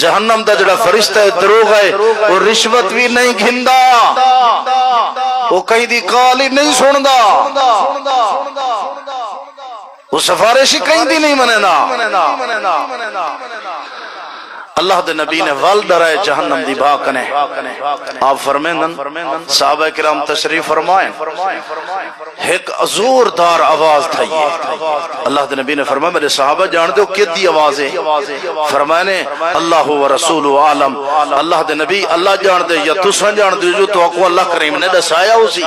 جہنم دا جڑا فرشتہ دروغ ہے وہ رشوت بھی نہیں گھندا، وہ کہیں دی کال ہی نہیں سندا، وہ سفارشی کہیں دی نہیں مننا۔ اللہ دے نبی نے وال ڈرائے جہنم دی بھاکنے، آپ فرمائن صحابہ کرام تشریف فرمائیں، ایک زوردار آواز تھا یہ۔ اللہ دے نبی نے فرمایا میرے صحابہ جان دے ہو کیا دی آواز ہے؟ فرمائنے اللہ و رسول و عالم، اللہ دے نبی اللہ جان دے یا تساں جان دے جو تو کو اللہ کریم نے دسایا اسی۔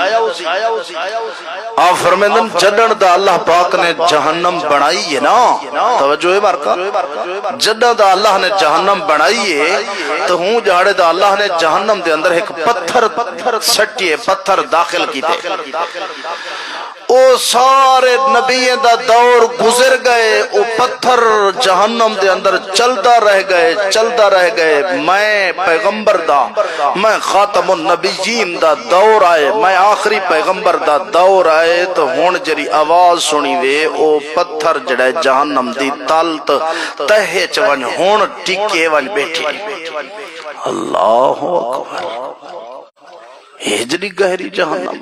آپ فرمائن جدن دا اللہ پاک نے جہنم بنائی ہے نا، توجہ ہے مارکا، جدن دا اللہ نے جہنم بنائیے تو ہوں جاڑے دا اللہ نے جہنم دے اندر ایک پتھر سٹیے، پتھر داخل کی دے، او سارے نبیوں دا دور گزر گئے، او پتھر جہنم دے اندر چلتا رہ گئے، میں پیغمبر دا، میں خاتم النبیین دا دور آئے، میں آخری پیغمبر دا دور آئے تو ہون جری آواز سنی وے، او پتھر جڑے جہنم دی تالت تہے چون ہون ٹکے ون بیٹھے۔ اللہ اکبر، ہجری گہری جہنم،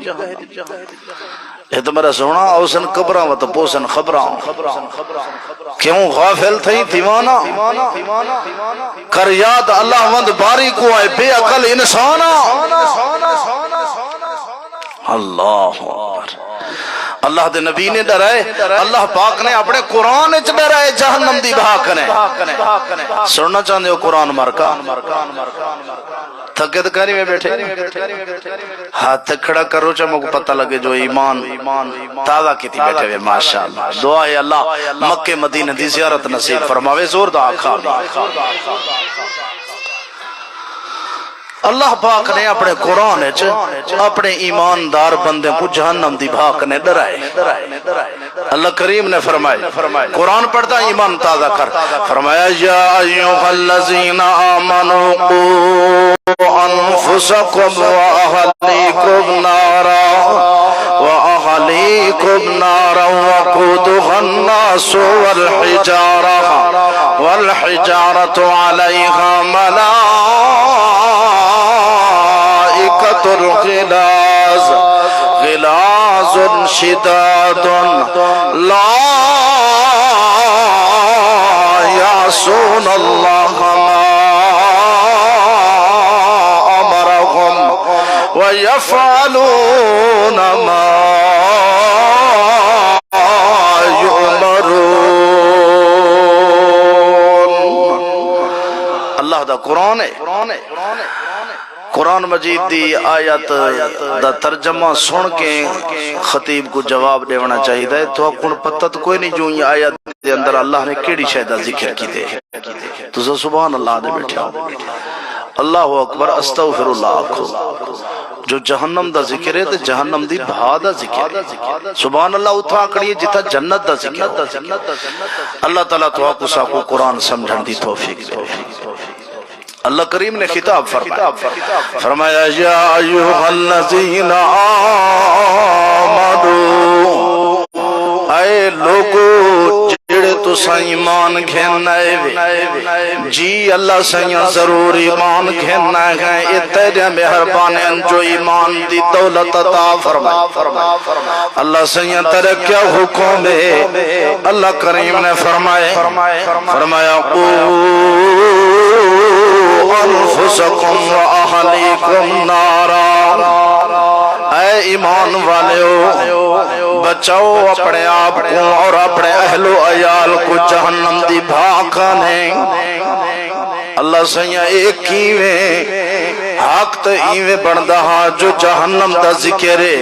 یہ تو میرا سونا اوسن قبراں و تو پوسن خبراں، کیوں غافل تھئی دیوانا کر یاد اللہ وند باری کو آئے بے عقل انسانا۔ اللہ اکبر، اللہ دے نبی نے ڈرائے، اللہ پاک نے اپنے قرآن اچ ڈرائے جہنم دی بھاک نے۔ سننا چاہتے ہو قرآن مرکا؟ تھکے دکاری میں بیٹھے ہاتھ کھڑا کرو چاہ مجھے پتہ لگے جو ایمان تازہ کی تھی بیٹھے ہوئے۔ ماشاءاللہ، دعا ہے اللہ مکہ مدینہ دی زیارت نصیب فرماوے، زور دعا کھا۔ اللہ پاک نے اپنے قرآن اپنے ایماندار بندے کو جہنم دی بھاک نے ڈرائے۔ اللہ کریم نے فرمائے، قرآن پڑھتا ایمان تازہ کر، فرمایا یا ایوہ الذین آمنوا قوا انفسکم واہلیکم نارا وقودها الناس والحجارة علیہا غلاظ شداد لا یعصون اللہ ما امرهم ویفعلون ما یؤمرون۔ اللہ دا قرآن ہے، قرآن مجید دی آیت دا ترجمہ سن کے خطیب کو جواب دیونا چاہیے دے، تو اکن پتہ تو کوئی نہیں جو یہ آیت دے اندر اللہ نے کیڑی شہدہ ذکر کی دے، تو سبحان اللہ دے بیٹھے اللہ اکبر استغفر اللہ کو، جو جہنم دا ذکر ہے تو جہنم دی بھا دا ذکر ہے، سبحان اللہ اتھا کریے جتا جنت دا ذکر ہے۔ اللہ تعالیٰ تو آپ کو قرآن سمجھن دی توفیق دے۔ اللہ کریم نے خطاب فرمایا یا ایوہ الذین آمنوا، اے لوگو جڑے تو ایمان گھننا ہے جی اللہ سیاں ضرور ایمان گھننا ہے، اتنے مہربان جو ایمان دی دولت عطا فرمائے۔ اللہ سیاں تیرے کیا حکم ہے؟ اللہ کریم نے فرمایا انفسکم و اہلیکم نارا، اے ایمان والےو بچاؤ اپنے آپ کو اور اپنے اہل و عیال کو جہنم دی بھاکنے۔ اللہ سیاں ایک کیویں حق تو ایویں بندہ جو جہنم دا ذکر ہے،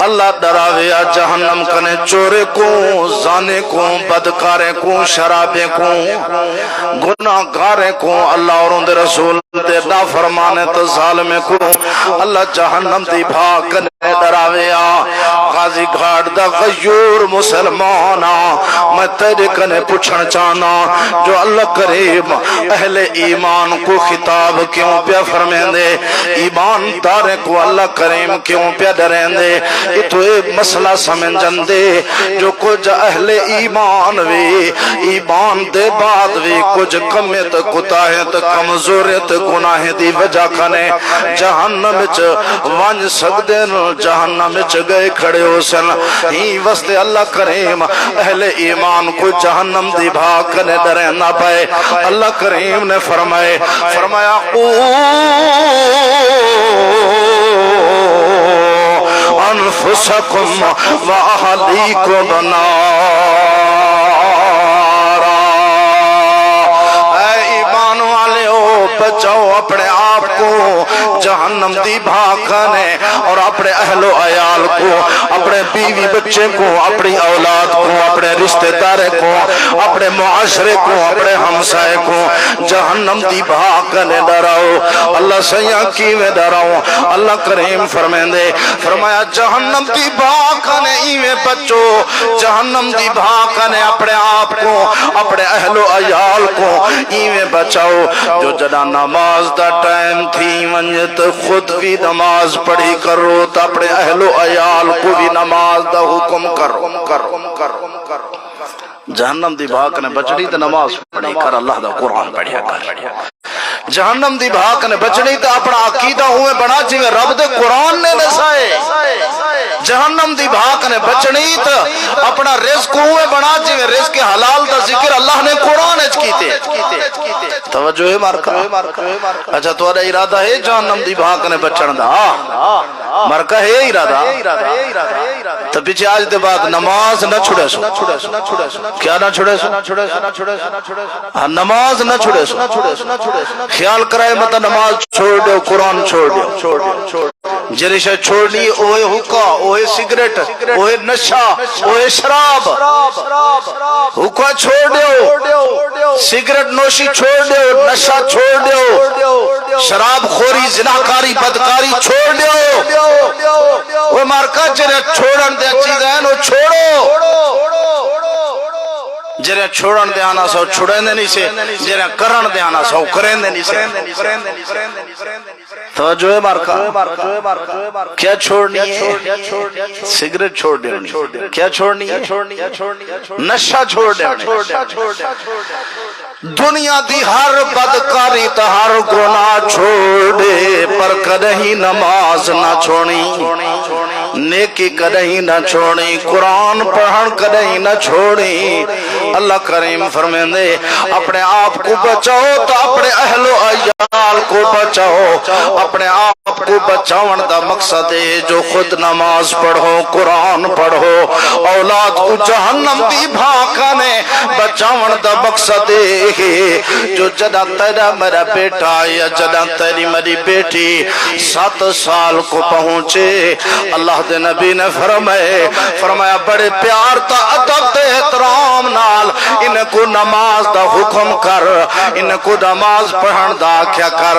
اللہ ڈراوے جہنم کنے چورے کو، زانے کو، بدکارے کو، شرابے کو، گناہ گارے کو، اللہ اور ان دے رسول دے نافرمانے تو ظالمے کو اللہ جہنم دی بھاگ کنے ڈراوے۔ غازی گھاٹ دا غیور مسلمانا میں تیرے کنے پوچھنا چاہنا، جو اللہ کریم اہل ایمان کو خطاب کیوں پیا فرمے فرمین دے ایمان تارے کو اللہ کریم کیوں پیا ڈرین دے اتو اے مسئلہ سمجھن دے جو کچھ اہل ایمان وی ایمان دے بعد وی کچھ کمیت کتاہت کمزوریت گناہ دی وجہ کھنے جہنم وچ ونج سکدے نو جہنم وچ گئے کھڑے ہو سن ہی واسطے اللہ کریم اہل ایمان کو جہنم دی بھاگ کنے ڈرے نہ پائے اللہ کریم نے فرمایا انفسکم و اہلیکم نارا اے ایمان والے ہو بچاؤ اپنے آپ کو جہنم دی بھاکنے اور اپنے اہل و عیال کو اپنے بیوی بچے کو اپنی اولاد کو اپنے رشتہ دار کو اپنے معاشرے کو اپنے ہمسائے کو جہنم دی بھاکنے ڈراؤ اللہ سیاں کی میں ڈراؤ اللہ کریم فرمایا جہنم دی بھاکنے ایویں بچو جہنم دی بھاکنے اپنے آپ کو اپنے اہل و عیال کو ایویں بچاؤ جو جدا نماز دا ٹائم تھی ونجت خود بھی نماز پڑھی کرو تو اپنے اہل و عیال کو بھی نماز دا حکم کرو جہنم دی بھاک نے بچڑی تو نماز پڑھی کر اللہ دا قرآن پڑھیا کر جہنم دی بھاک نے بچڑی تو اپنا عقیدہ ہوئے بنا جیوے رب دے قرآن نے نسائے جہنم دی بھاک نے بچڑی تو اپنا رزق ہوئے بنا جیوے رزق حلال دا ذکر اللہ نے قرآن اچ کیتے توجہ ہے مارکا اچھا تو ارادہ ہے جہنم دی بھاک نے بچڑ دا مارکا ہے ارادہ تو پیچھے آج دے بعد نماز نہ چھڑے سو کیا نہ چھڑے سو نماز نہ چھڑے سو خیال کرائے مطا نماز چھوڑ دیو قرآن چھوڑ دیو جنہیں شاید چھوڑنی اوہ حکا اوہ سگریٹ اوہ نشہ اوہ شراب حکا چھوڑ دیو سگریٹ نوشی چھوڑ دیو نشہ چھوڑ دیو شراب خوری زناکاری بدکاری چھوڑ دیو وہ مارکا جنہیں چھوڑن دیا چیزیں وہ چھوڑو جنہیں چھوڑن دے آنا سو چھوڑیں دے نہیں سے جنہیں کرن دے آنا سو کریں دے نہیں سے توجہ ہے مارکا کیا چھوڑنی ہے سگریٹ چھوڑ دے کیا چھوڑنی ہے نشہ چھوڑ دے دنیا دی ہر بدکاری تا ہر گناہ چھوڑے پر کدہیں نماز نہ چھوڑی نیکی کدہیں نہ چھوڑی قرآن پڑھن کدہیں نہ چھوڑی اللہ کریم فرمائیں دے اپنے آپ کو بچاؤ تو اپنے اہل و عیال کو بچاؤ اپنے آپ کو بچاؤن دا مقصد ہے جو خود نماز پڑھو قرآن پڑھو اولاد کو جہنم دی بھاکنے بچاؤن دا مقصد ہے جو جدا تیرا میرا بیٹا یا جدا تیری میری بیٹی 7 سال کو پہنچے اللہ دے نبی نے فرمایا بڑے پیار تا ادب تے احترام نال ان کو نماز دا حکم کر ان کو نماز پڑھن دا کیا کر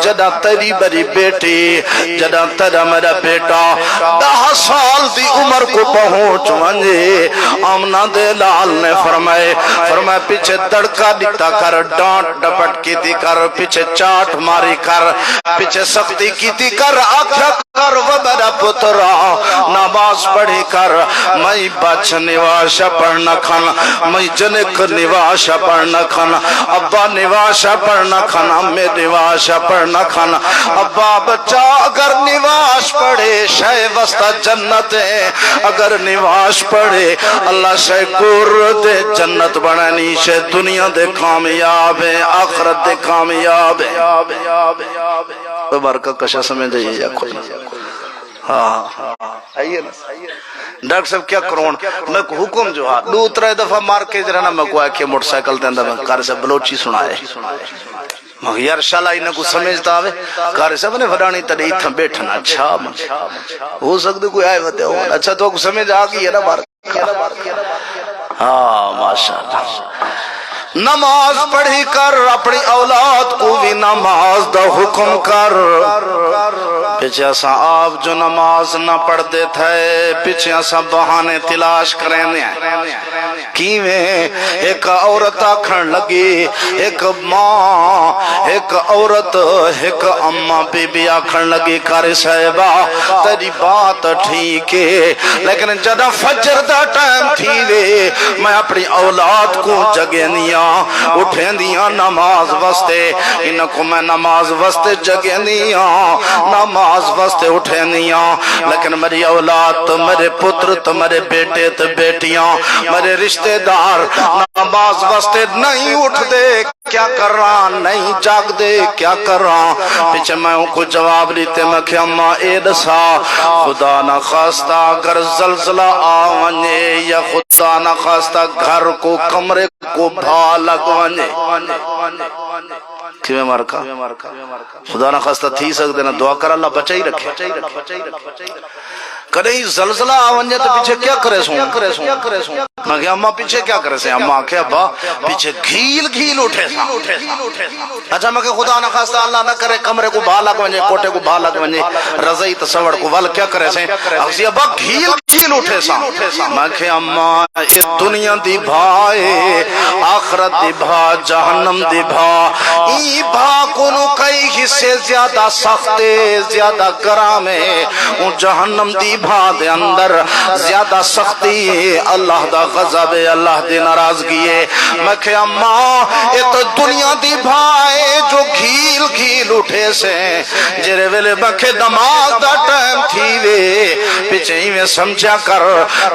جدا تیری میری بیٹی جدا تیرا میرا بیٹا 10 سال دی عمر کو پہنچ ونجے آمنہ دے لال نے فرمایا پیچھے دڑکا دیتا کر ڈانٹ ڈپٹ کی تھی کر پیچھے چاٹ ماری کر پیچھے سختی کی تھی کر آکھا کر وہ میرا پترا نماز پڑھی کر میں بچ نواشا پڑھنا کھانا میں جنک نواشا پڑھنا کھانا ابا نواشا پڑھنا کھانا میں نواشا پڑھنا کھانا ابا بچہ اگر نواش پڑھے شے وسطہ جنت ہے اگر نواش پڑھے اللہ شے گر دے جنت بنانی شے دنیا دے کامیاب ہے آخرت دے کامیاب ہے برکہ کشا سمجھ جائیے یا کوئی ہاں آئیے نا ڈاکٹر صاحب کیا کرون میں کو حکم جو ہاں 2-3 دفعہ مار کے جرانا میں کو آئے کہ موٹر سائیکل دے اندر میں کار سے بلوچی سنائے مگر یار شالا انہیں کو سمجھتا ہوئے کار صاحب نے وڈانی تڑی تھا بیٹھنا اچھا ہو سکتے کوئی آئے ہوتے ہو اچھا تو کو سمجھ آگئی ہے نا بار ہاں ماشاءاللہ نماز پڑھی کر اپنی اولاد کو بھی نماز دا حکم کر پیچھے اسا آپ جو نماز نہ پڑھتے تھے پیچھے اسا بہانے تلاش کریں کیویں ایک عورت آکھن لگی ایک ماں ایک عورت ایک اماں بی بی آکھن لگی کاری صاحبہ تیری بات ٹھیک ہے لیکن جدہ فجر دا ٹائم تھی وے میں اپنی اولاد کو جگہ دیاں اٹھیں دیاں نماز واسطے انکو میں نماز واسطے جگہ دیاں نماز واسطے اٹھیں دیاں لیکن میری اولاد تو میرے پتر تو میرے بیٹے تو بیٹیاں میرے رشتہ دار نماز واسطے نہیں اٹھ دے کیا کر رہا نہیں جاگ دے کیا کر رہا پیچھے میں ان کو جواب لیتے میں کہ اماں اے دسا خدا نہ خواستہ اگر زلزلہ آونے یا خدا نہ خواستہ گھر کو کمرے کو بھا لگوانے کیوں مارکا خدا نہ خواستہ تھی سکتے نا دعا کر اللہ بچائی رکھے کدیں زلزلہ آونجے تو پیچھے کیا کرے سوں میں کہا اماں پیچھے کیا کرے سیں اماں کہا با پیچھے گھیل گھیل اٹھے سا اچھا میں کہا خدا نہ خواستہ اللہ نہ کرے کمرے کو بھا لگ ونجے کوٹے کو بھا لگ ونجے رضائی تصور کو ول کیا کرے سیں اگزی ابا گھیل گھیل اٹھے سا میں کہا اماں اے دنیا دی بھائے آخرت دی بھا جہنم دی بھا ای بھا کنو کئی حصے زیادہ سختے زیادہ گرامے ان جہنم دی بھا دے اندر زیادہ سختی اللہ دا غضب اللہ دی ناراضگی ہے میں کہ اماں یہ تو دنیا دی بھائے جو گھیل گھیل اٹھے سے جرے ویلے میں کہ نماز دا ٹائم تھی وے پیچھے ہی میں سمجھا کر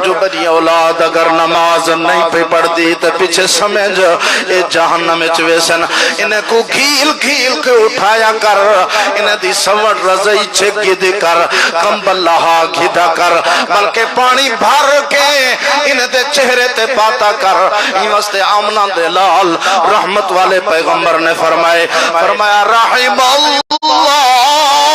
جو بڑی اولاد اگر نماز نہیں پہ پڑھ دی تو پیچھے سمجھ اے جہنم چویسن انہیں کو گھیل گھیل کے اٹھایا کر انہیں دی سوڑ رضائی چھگی دی کر کمبل لہا گھدا کر بلکہ پانی بھر کے انہیں دے چہرے تے پاتا کر یہ واسطے آمنہ دے لال رحمت والے پیغمبر نے فرمایا رحم اللہ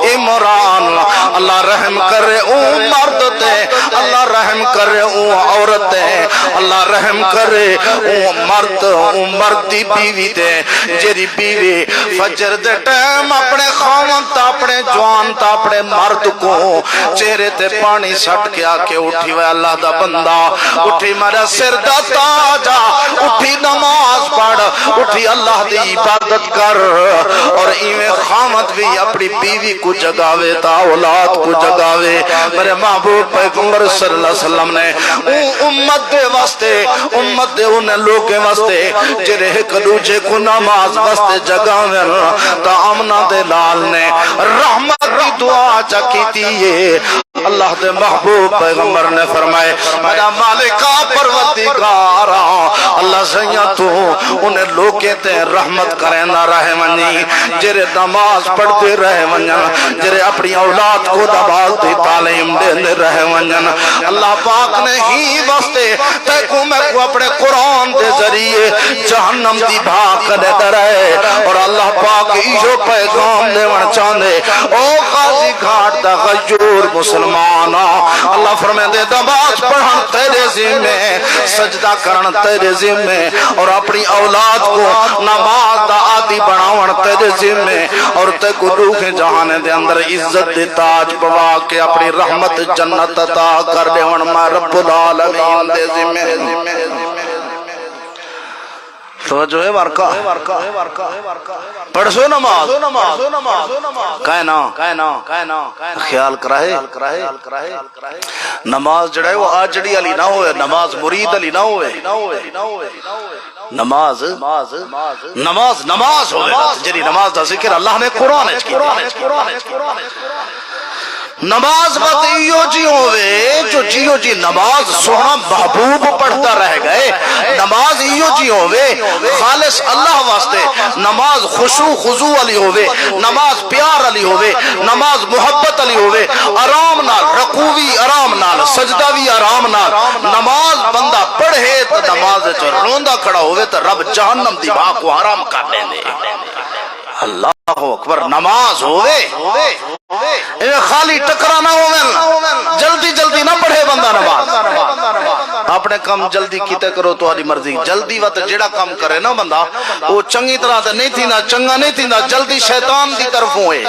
عمران اللہ رحم کرے اون مرد تے اللہ رحم کرے اون عورت تے اللہ رحم کرے اون مرد دی بیوی تے جیری بیوی فجر دے ٹائم اپنے خاون تا اپنے جوان تا اپنے مرد کو چہرے تے پانی سٹ کے آکے اٹھی وے اللہ دا بندہ اٹھی میرا سر دا تاجا اٹھی نماز پڑھ اٹھی اللہ دی عبادت کر اور ایویں خامد بھی اپنی بیوی کو جگاوے تا اولاد کو جگاوے میرے محبوب پیغمبر صلی اللہ علیہ وسلم نے امت دے واسطے امت دے انہیں لوگے واسطے جرے ایک دوجے کو نماز واسطے جگاوے تا آمنہ دے لال نے رحمت کی دعا چکیتی ہے اللہ دے محبوب پیغمبر نے فرمائے میرا مالکہ پروردگارا اللہ سیاں تو انہیں لوگے تے رحمت کریں نہ رہے ونی جرے نماز پڑھتے رہے ونن جرے اپنی اولاد کو نماز دی تعلیم دے رہے ونن اللہ پاک نے ہی واسطے تے کو میں کو اپنے قرآن دے ذریعے جہنم دی بھاک دے درائے اور اللہ پاک ایشو پیغام دے ون چاندے او غازی گھاٹ دا غیور مسلمانا اللہ فرمائے دے نماز پڑھن تیرے ذمے سجدہ کرن تیرے ذمے اور اپنی اولاد کو نماز دا عادی بناون تیرے ذمے اور تے کو روح جہانے دے اندر عزت دے تاج پوا کے اپنی رحمت جنت عطا کر دے ون میں رب العالمین دے ذمے توجہ ہے وارکا پڑھ سو نماز کائنا خیال کرائے نماز جڑائے وہ آجڑی علی نہ ہوئے نماز مرید علی نہ ہوئے نماز ہوئے جری نماز دا ذکر اللہ نے قرآن نماز بات ایو جی ہوئے جو جیو جی نماز سونا محبوب پڑھتا رہ گئے نماز ایو جی ہوئے خالص اللہ واسطے نماز خشوع خضوع علی ہوئے نماز پیار علی ہوئے نماز محبت علی ہوئے آرام نال رکوعی آرام نال سجدہ آرام نال نماز بندہ پڑھے تو نماز جو روندہ کھڑا ہوئے تو رب جہنم دی باں کو آرام کر لیں دے اللہ اکبر نماز ہوئے خالی ٹکرا نہ ہوئے جلدی جلدی نہ پڑھے بندہ نماز اپنے کام جلدی کیتے کرو تہاڈی مرضی جلدی وقت جیڑا کام کرے نا بندہ وہ چنگی طرح تے نہیں تھیندا چنگا نہیں تھیندا جلدی شیطان دی طرفوں ہے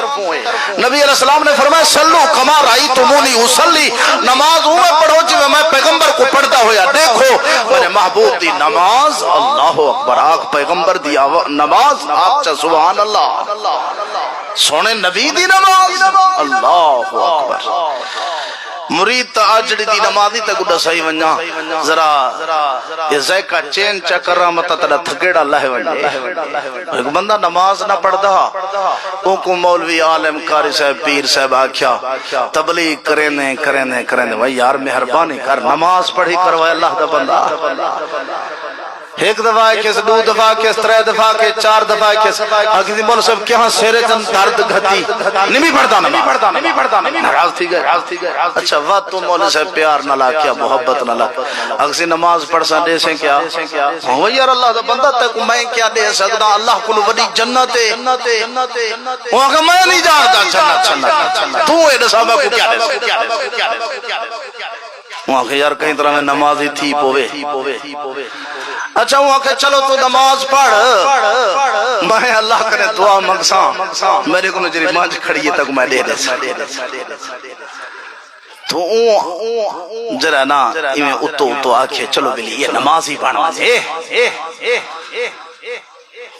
نبی علیہ السلام نے فرمایا صلو کما رأیتمونی اصلی نماز اوے پڑھو جویں میں پیغمبر کو پڑھتا ہویا دیکھو میرے محبوب دی نماز اللہ اکبر آگ پیغمبر دی نماز آگ چا سبحان اللہ سونے نبی دی نماز اللہ اکبر مرید تا آجڑی دی نمازی تا گڑا صحیح ونجا ذرا یہ ذائقہ چین چکر رہا مطا تڑا تھگیڑا اللہ ونجے ایک بندہ نماز نہ پڑھدا ان کو مولوی عالم کاری صاحب پیر صاحب آکھیا تبلیغ کرنے وہی یار مہربانی کر نماز پڑھی کروائے اللہ دا بندہ ایک دفعہ کس دو دفعہ کس ترے دفعہ کس چار دفعہ کس آگے دی مولا صاحب کیہاں سیرے جن درد گھتی نمی پڑھتا ناراض تھی گئے اچھا وقت تو مولا صاحب پیار نہ لا کیا محبت نہ لا اگسی نماز پڑھ سا دے سے کیا وہ یار اللہ دا بندہ تک میں کیا دے سکتا اللہ کو وڈی جنت ہے وہ آگے میں نہیں جانتا جنت تو اے صحابہ کو کیا دے وہاں کہ یار کہیں طرح میں نمازی تھی پوے اچھا وہاں کہ چلو تو نماز پڑھ میں اللہ کرے دعا مگساں میرے کو نجری مانج کھڑی ہے تک میں دے تو جرا نا ایمیں اتو آکھے چلو بلی یہ نمازی پڑھنا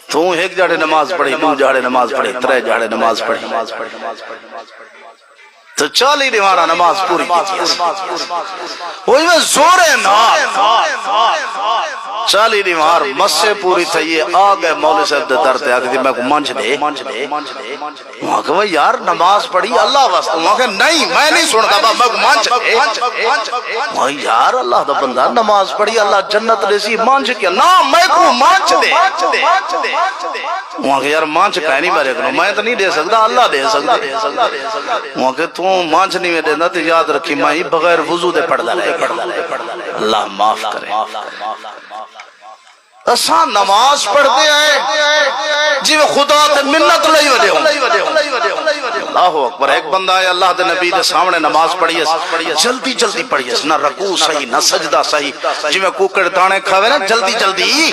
تو ایک جاڑے نماز پڑھی دو جاڑے نماز پڑھی ترے جاڑے نماز پڑھی تو چالی دیوارا نماز پوری کی وہی میں زور نار چالی دیوار مسے پوری تھی یہ آگئے مولی صاحب دے درتے آگے دی میں کو منج دے وہاں کہ وہ یار نماز پڑھی اللہ واسطہ وہاں کہ نہیں میں نہیں سنتا با میں کو منج دے وہاں یار اللہ دا بندہ نماز پڑھی اللہ جنت دے سی منج کیا نا میں کو منج دے وہاں کہ یار منج کہہ نہیں بارے کنو میں تو نہیں دے سکتا اللہ دے سکتا وہاں کہ تو مانچ نہیں میں دینا تو یاد رکھی میں بغیر وضو دے پڑھ رہے اللہ معاف کرے اساں نماز پڑھتے ہیں جی وہ خدا تے منت لئی ودے اللہ اکبر ایک بندہ ہے اللہ دے نبی دے سامنے نماز پڑھی ہے جلدی جلدی پڑھی ہے نہ رکوع صحیح نہ سجدہ صحیح جی میں کوکڑ دانے کھاوے نا جلدی جلدی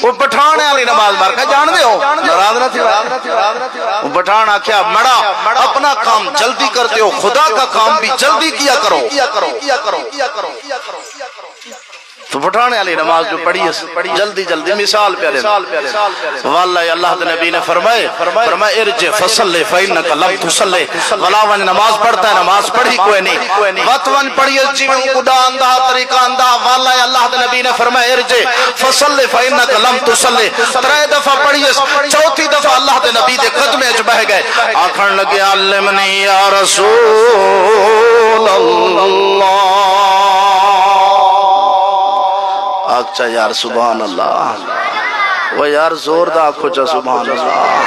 وہ پٹھانے والی نماز مار کے جان دے ہو ناراض نہ تھی وہ پٹھان آکھیا مڑا اپنا کام جلدی کرتے ہو خدا کا کام بھی جلدی کیا کرو تو پٹھانے والی نماز جو پڑھی ہے جلدی جلدی مثال پیارے واللہ اللہ دے نبی نے فرمائے ارجع فصلی فإنک لم تصلی ولا ون نماز پڑھتا ہے نماز پڑھی کوئی نہیں وقت ون پڑھی ہے جی میں ادا اندھا طریقہ اندھا واللہ اللہ دے نبی نے فرمائے ارجع فصلی فإنک لم تصلی ترے دفعہ پڑھی ہے چوتھی دفعہ اللہ دے نبی دے قدمے چ بہ گئے آکھن لگے علمنی یا رسول اللہ آکھچا یار سبحان اللہ وہ یار زور دا آکھو چا سبحان اللہ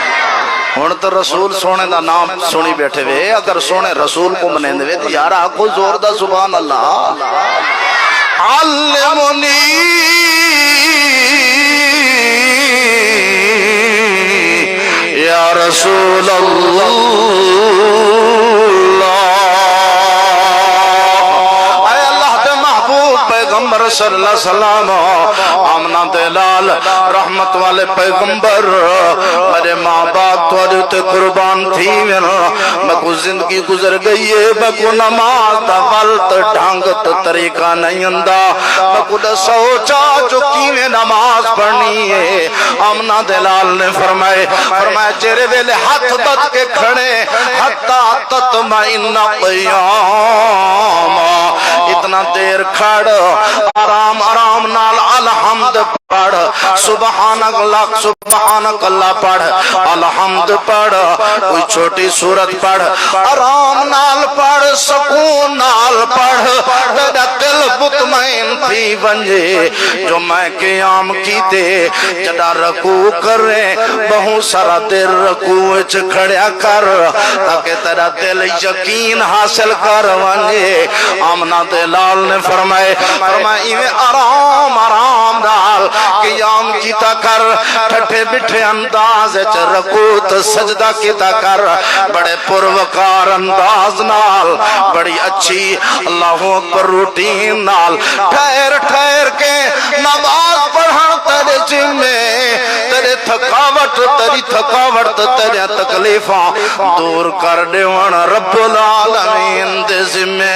ہون تو رسول سونے دا نام سنی بیٹھے وے اگر سونے رسول کو منیں دے تو یار آکھو زور دا سبحان اللہ علمنی یا رسول اللہ پیغمبر صلی اللہ علیہ وسلم آمنہ دلال رحمت والے پیغمبر میرے ماں باپ توڑے تے قربان تھی میں کو زندگی گزر گئی ہے میں کو نماز دا غلط ڈھانگت طریقہ نہیں اندہ میں کو سوچا جو کیویں نماز پڑھنی ہے آمنہ دلال نے فرمائے جیرے ویلے ہاتھ بد کے کھڑے حتی تطمئن قیام اتنا دیر کھڑ آرام آرام نال الحمد پڑھ سبحانک اللہ پڑھ الحمد پڑھ کوئی چھوٹی سورت پڑھ آرام نال پڑھ سکون نال پڑھ تیرا دل مطمئن تھی ونجے جو میں قیام کیتے جڑا رکوع کرے بہت سارا دیر رکوع وچ کھڑیا کر تاکہ تیرا دل یقین حاصل کر ونجے آمنہ دلال نے فرمائے ایویں آرام آرام نال قیام کیتا کر ٹھٹھے بٹھے انداز وچ رکوع تے سجدہ کیتا کر بڑے پروکار انداز نال بڑی اچھی اللہ اکبر روٹین نال ٹھہر ٹھہر کے نماز پڑھن تیرے ذمے تیرے تھکاوٹ تیری تھکاوٹ تیرے تکلیفاں دور کر دیون رب العالمین دے ذمے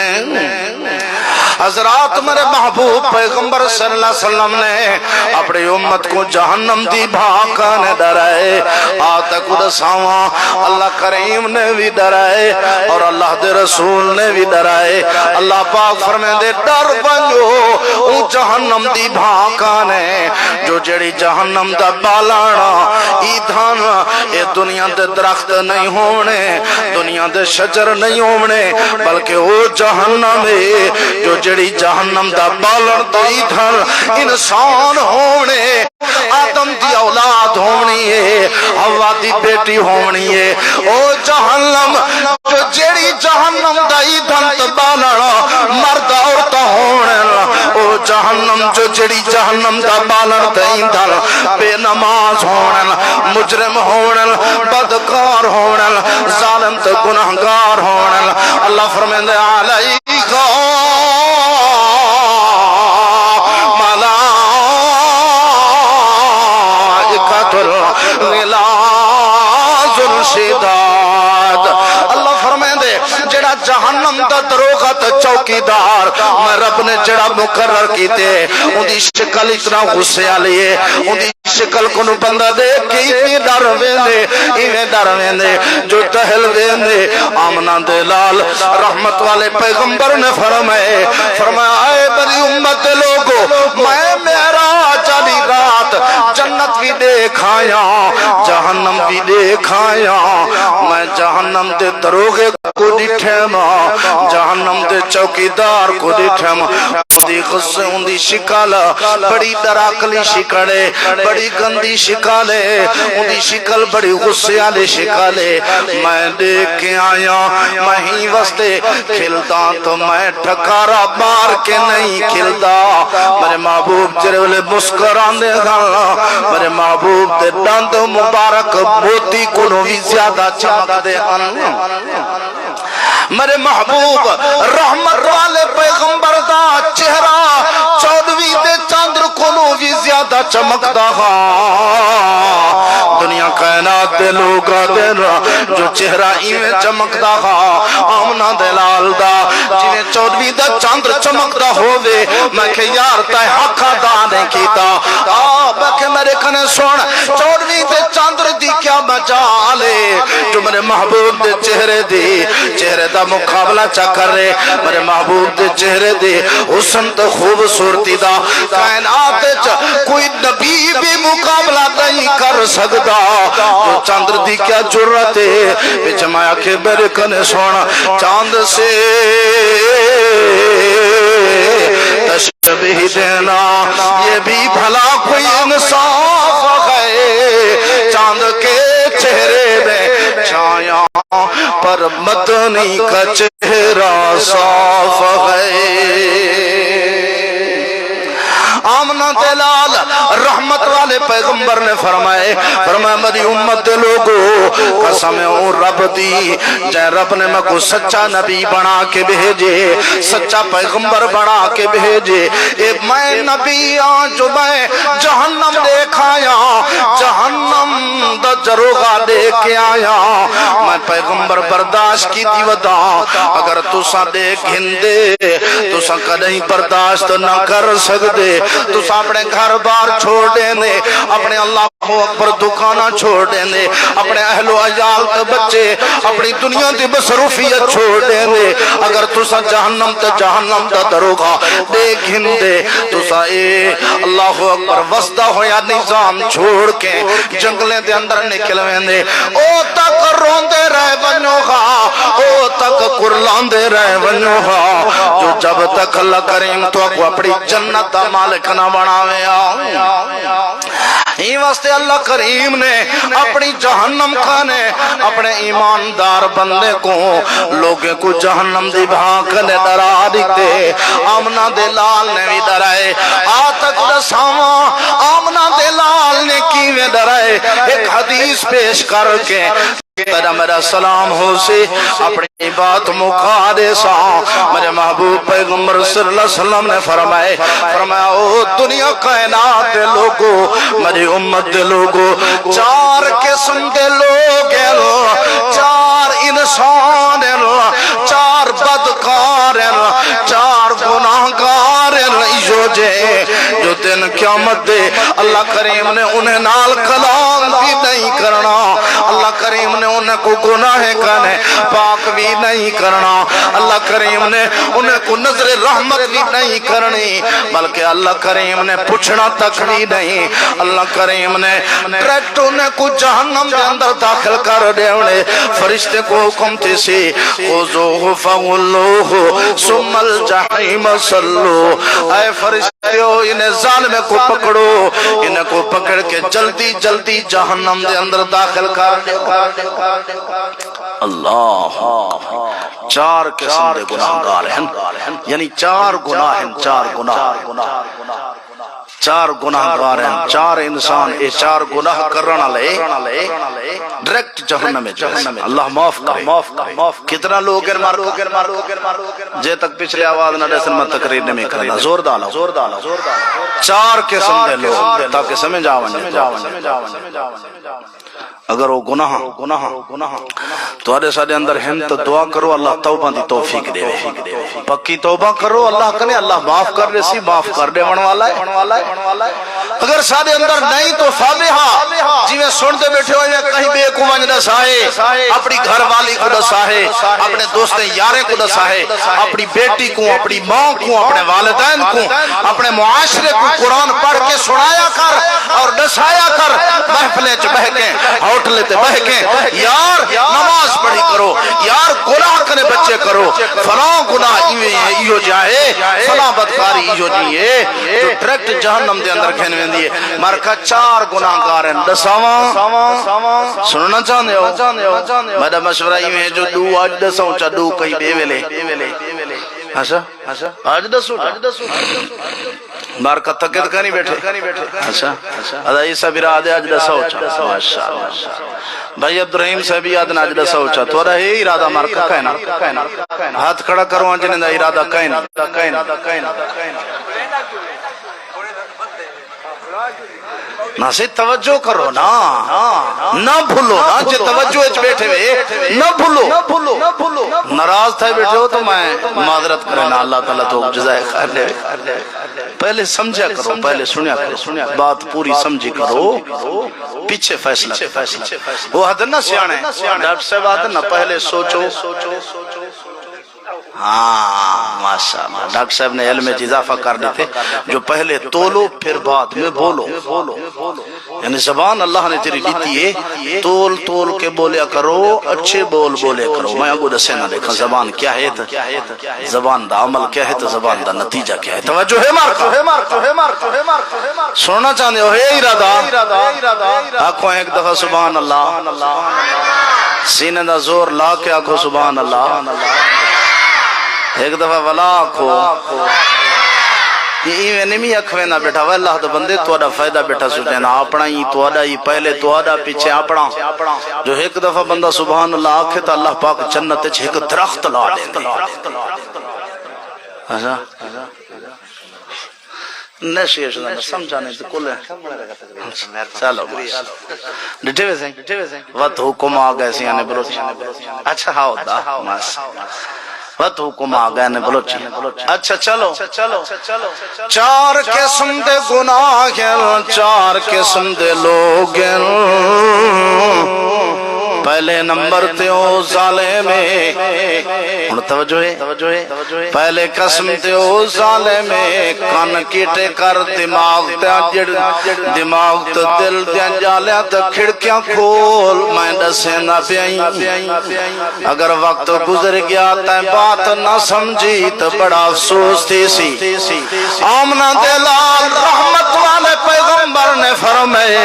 حضرات میرے محبوب پیغمبر صلی اللہ علیہ وسلم نے اپنی امت کو جہنم دی بھاکنے ڈرائے آتک دساواں اللہ کریم نے بھی ڈرائے اور اللہ دے رسول نے بھی ڈرائے اللہ پاک فرمائے دے ڈر بنجو او جہنم دی بھاکنے جو جڑی جہنم دا بالانا ایدھان اے دنیا دے درخت نہیں ہونے دنیا دے شجر نہیں ہونے بلکہ او جہنم ہے جو جڑی جہنم دا بالن دئی دھر انسان ہونے آدم دی اولاد ہونی ہے حوا دی بیٹی ہونی ہے او جہنم جو جڑی جہنم دئی دھر بالن مرد عورت ہونے او جہنم جو جڑی جہنم دا بالن دئی دھر بے نماز ہونے مجرم ہونے بدکار ہونے ظالم تے گناہگار ہونے اللہ فرمائے علیکہ اللہ فرمائے دے جڑا جہنم دا دروغت چوکیدار میں رب نے جڑا مقرر کیتے ان دی شکل اتنا غصے آلیے ان دی شکل کو بندہ دے کی ڈر ویندے ایویں ڈر ویندے جو ٹہل ویندے آمنہ دے لال رحمت والے پیغمبر نے فرمایا اے بڑی امت لوگو میں میرا چالی رات جنت بھی دیکھایا جہنم بھی دیکھایا میں جہنم دے دروغے کو ڈٹھے ماں جہنم دے چوکیدار کو ڈٹھے ماں دی غصے ان دی شکل بڑی دراکلی شکلے بڑی گندی شکلے ان دی شکل بڑی غصے آلے شکلے میں دیکھ کے آیا میں ہی وستے کھلتا تو میں ٹھکارا مار کے نہیں کھلتا میرے محبوب جرولے مسکران دے گا میرے محبوب دے دند مبارک موتی کنو بھی زیادہ چمک دے میرے محبوب رحمت والے پیغمبر دا چہرہ چودوی دے چاندر کنو بھی زیادہ چمک دا دنیا کائنات دے لوگا دینا جو چہرہ ایویں چمک دا آمنہ دے لال دا جنہیں چودوی دے چاندر چمک دا ہوئے میں کہ یار تائے حقا دانے کیتا بکہ میرے کنے سوڑ چودوی دے چاندر دی کیا مجالے جو میرے محبوب دے چہرے دا مقابلہ چا کر رہے میرے محبوب دے چہرے دے حسن تو خوبصورتی دا کائنات کوئی نبی بھی مقابلہ نہیں کر سکتا جو چاندر دی کیا جرت ہے بچ مایا کے میرے کنے سونا چاند سے تشبیہ دینا یہ بھی بھلا کوئی انصاف ہے چاند کے چہرے میں چھایا پر مدنی کا چہرہ صاف ہے آمنہ دلال رحمت والے پیغمبر نے فرمایا میری امت دے لوگوں قسم او رب دی جے رب نے میں کو سچا نبی بنا کے بھیجے سچا پیغمبر بنا کے بھیجے اے میں نبی جو میں جہنم دیکھایا جہنم دا جروغا دیکھ کے آیا میں پیغمبر برداشت کی دی ودا اگر تسا دیکھ ہندے تسا کدیں برداشت نہ کر سکتے تو اپنے گھر بار چھوڑ دینے اپنے اللہ اکبر دکانہ چھوڑ دینے اپنے اہل و عیال کے بچے اپنی دنیا دی مصروفیت چھوڑ دینے اگر تسا جہنم تا جہنم دا دروگا دیکھ ہندے تسا اے اللہ اکبر وسدہ ہویا نظام چھوڑ کے جنگلیں دے اندر نکل ویندے او تک روندے رہ ونو گا او تک قرلان دے رہ ونو گا جو جب تک اللہ کریم تو اپنی جنت دا مالک نہ بناوے ہی واسطے اللہ کریم نے اپنی جہنم کھانے اپنے ایماندار بندے کو لوگے کو جہنم دی بھاکنے ڈرا دیتے آمنہ دلال نے بھی ڈرائے آتک دساواں آمنہ دلال نے کی میں ڈرائے ایک حدیث پیش کر کے تیرا میرا سلام ہو سے اپنی بات مکھا دے سا میرے محبوب پیغمبر صلی اللہ علیہ وسلم نے فرمایا او دنیا کائنات دے لوگو میری امت دے لوگو چار قسم دے لوگ ہیں چار انسان ہیں چار بدکار ہیں چار گناہگار ہیں جو دن قیامت دے اللہ کریم نے انہیں نال کلام بھی نہیں کرنا اللہ کریم نے انہیں کو گناہ کرنے پاک بھی نہیں کرنا اللہ کریم نے انہیں کو نظر رحمت بھی نہیں کرنی بلکہ اللہ کریم نے پوچھنا تک بھی نہیں اللہ کریم نے ڈائریکٹ انہیں کو جہنم کے اندر داخل کر دے انہیں فرشتے کو حکم تھی سی خذوہ فغلوہ ثم الجحیم صلو اے فرشتیو انہیں ظالم کو پکڑو انہیں کو پکڑ کے جلدی جلدی جہنم کے اندر داخل کر دے اللہ چار قسم دے گناہگار ہیں یعنی چار گناہ ہیں چار گناہگار ہیں چار انسان اے چار گناہ کرنا لے ڈائریکٹ جہنم میں اللہ معاف کر کتنا لوگ مارو جے تک پچھلے آواز نہ دیسن میں تقریر نہیں کرنا زور ڈالا چار قسم دے لوگ تاکہ سمجھ آوان اگر وہ گناہ تو آدھے سادے اندر ہم تو دعا کرو اللہ توبہ دی توفیق دے پکی توبہ کرو اللہ کنے اللہ معاف کر دے سی معاف کر دے والا ہے اگر سادے اندر نہیں تو فابہا جی میں سنتے بیٹھے ہوئے کہیں بے کو ونج دسائے اپنی گھر والی کو دسائے اپنے دوست یارے کو دسائے اپنی بیٹی کو اپنی ماں کو اپنے والدین کو اپنے معاشرے کو قرآن پڑھ کے سنایا کر اور دسایا کر محفلیں چ بہکیں ہوٹلے تے بہکیں یار نماز پڑھی کرو یار گناہ کنے بچے کرو فلاں گناہ ایو جائے فلاں بدکاری ایو جیے جو ڈائریکٹ جہنم دے اندر کھین ویندی ہے مرکا چار گناہگار ہیں دساواں سننا چاہندے ہو میرا مشورہ ایو ہے جو دو آج دساؤں چا دو کہیں بے ویلے اچھا آج دسو مارکا تکت کا نہیں بیٹھے اچھا ادا عیسیٰ برادے آج دسا ہوچا ماشاءاللہ بھائی عبدالرحیم صاحبی آدھنا آج دسا ہوچا تو رہا ہے ارادہ مارکا کہنا ہاتھ کھڑا کرو آنجنے دا ارادہ کہنا نا سے توجہ کرو نہ بھولو نا جے توجہ اچ بیٹھے ہوئے نہ بھولو ناراض تھے بیٹھے ہو تو میں معذرت کرنا اللہ تعالیٰ تو جزائے خیر لے پہلے سمجھا کرو پہلے سنیا کرو بات پوری سمجھی کرو پیچھے فیصلہ وہ حد نہ سیانے ڈاکٹر صاحب آتے نہ پہلے سوچو ہاں ماشاءاللہ ڈاکٹر صاحب نے علم اضافہ کر دیتے جو پہلے تولو پھر بعد میں بولو یعنی زبان اللہ نے تیری دیتی ہے تول کے بولیا کرو اچھے بول بولے کرو میں اگو دسے نہ دیکھا زبان کیا ہے زبان دا عمل کیا ہے تو زبان دا نتیجہ کیا ہے توجہ ہے مارکا سننا چاہتے ہو ہے ارادہ آنکھوں ایک دفعہ سبحان اللہ سینے دا زور لا کے آنکھوں سبحان اللہ ایک دفعہ ولا آنکھو یہ ایویں نمی اکھویں نہ بیٹھا اللہ تو بندے توڑا فائدہ بیٹھا سوچے نا اپنا ہی توڑا ہی پہلے توڑا پیچھے اپنا جو ایک دفعہ بندہ سبحان اللہ آکھے تو اللہ پاک جنت ایک درخت لا دیں اچھا نشی اشنا سمجھانے تو کل ہے چلو ڈٹھے ویسے وقت حکم آگئے سیانے بلوچ اچھا ہاؤ دا وقت حکم آگئے نے بلوچی اچھا چلو چار قسم دے گناہ چار قسم دے لوگ پہلے نمبر تے او ظالم ہن توجہ ہے پہلے قسم تے او ظالم کان کیٹے کر دماغ تے دماغ تے دل تے جالیا تے کھڑکیاں کھول میں دسے نہ پیائی اگر وقت گزر گیا تے بات نہ سمجھی تو بڑا افسوس تھی سی آمنہ دلال رحمت والے پیغمبر نے فرمائے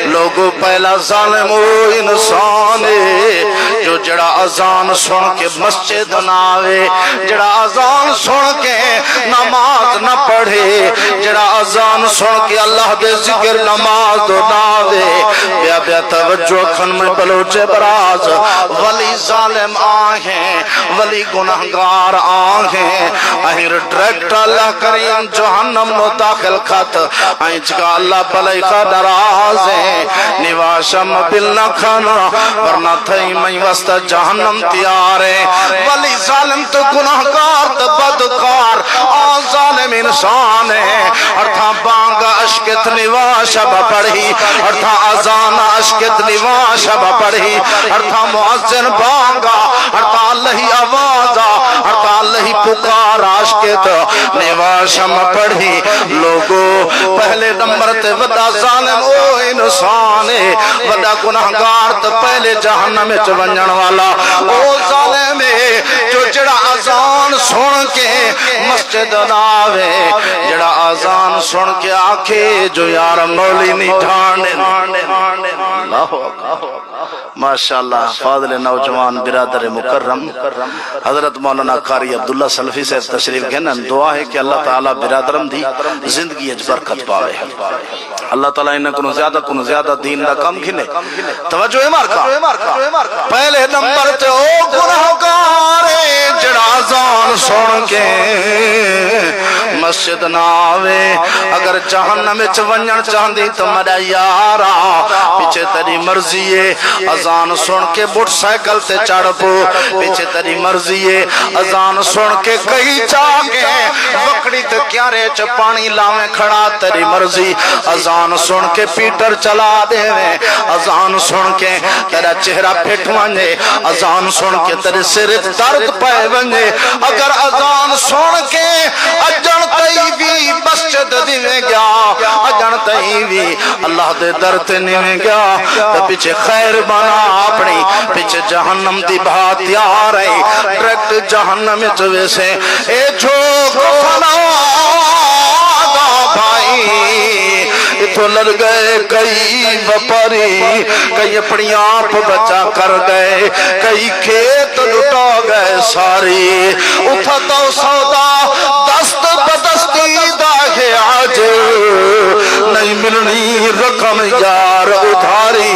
لوگوں پہلا ظالم ہوئی انسان جو جڑا اذان سن کے مسجد نہ آوے جڑا اذان سن کے نماز نماز نہ پڑھے جڑا اذان سن کے اللہ دے ذکر نماز دو ناوے بیا بیا توجہ کھن میں بلوچے براز ولی ظالم آہیں ولی گناہگار آہیں اہر ڈریکٹ اللہ کریم جہنم نو داخل کھت آئنچ کا اللہ بلائی کا نرازیں نواشم بلنا کھانا ورنہ تھئی میں وسط جہنم تیارے ولی ظالم تو گناہگار تو بدکار آن ظالم انسان ہے اور تھا بانگا اشکت نواشب پڑھی اور تھا اذان اشکت نواشب پڑھی اور تھا معزن بانگا اور تھا اللہ آوازا اور تھا اللہ پکار اشکت نواشم پڑھی لوگو پہلے نمبر تے ودا ظالم او انسان ہے ودا گناہگار تو پہلے جہنم چونجن والا او ظالم ہے جو جڑا اذان سن کے مسجد ناوے جڑا اذان سن کے آکھے جو یار مولی نہیں ٹھانڈے ماشاءاللہ فاضل نوجوان برادر مکرم حضرت مولانا قاری عبداللہ سلفی سے تشریف گھنن دعا ہے کہ اللہ تعالیٰ برادرم دی زندگی اج برکت پاوے اللہ تعالیٰ انہیں کنو زیادہ دین دا کم کھنے توجہ مارکا پہلے نمبر تے او گناہگارے جڑا اذان سن کے مسجد ناوے اگر جہنم وچ ونجن چاہندی تو میرا یارا پیچھے تیری مرضی ہے اذان سن کے موٹر سائیکل تے چڑھ پو پیچھے تیری مرضی ہے اذان سن کے کہیں چاہ کے وکڑی تے کیارے چ پانی لاویں کھڑا تیری مرضی اذان سن کے پیٹر چلا دے اذان سن کے تیرا چہرہ پھٹ ونجے اذان سن کے تیرے سر درد پائے ونجے اگر اذان سن کے اجن تیوی مسجد دیویں گیا اجن تیوی اللہ دے در تے نیویں گیا تو پیچھے خیر بنا اپنی پیچھے جہنم دی بات یار ہے ڈریکٹ جہنم چوے سے اے جو کفنا بھائی تو لڑ گئے کئی وپاری کئی اپنی آپ بچا کر گئے کئی کھیت لٹا گئے ساری اتھا تو سودا دست بدستی داہے آج نہیں ملنی رقم یار ادھاری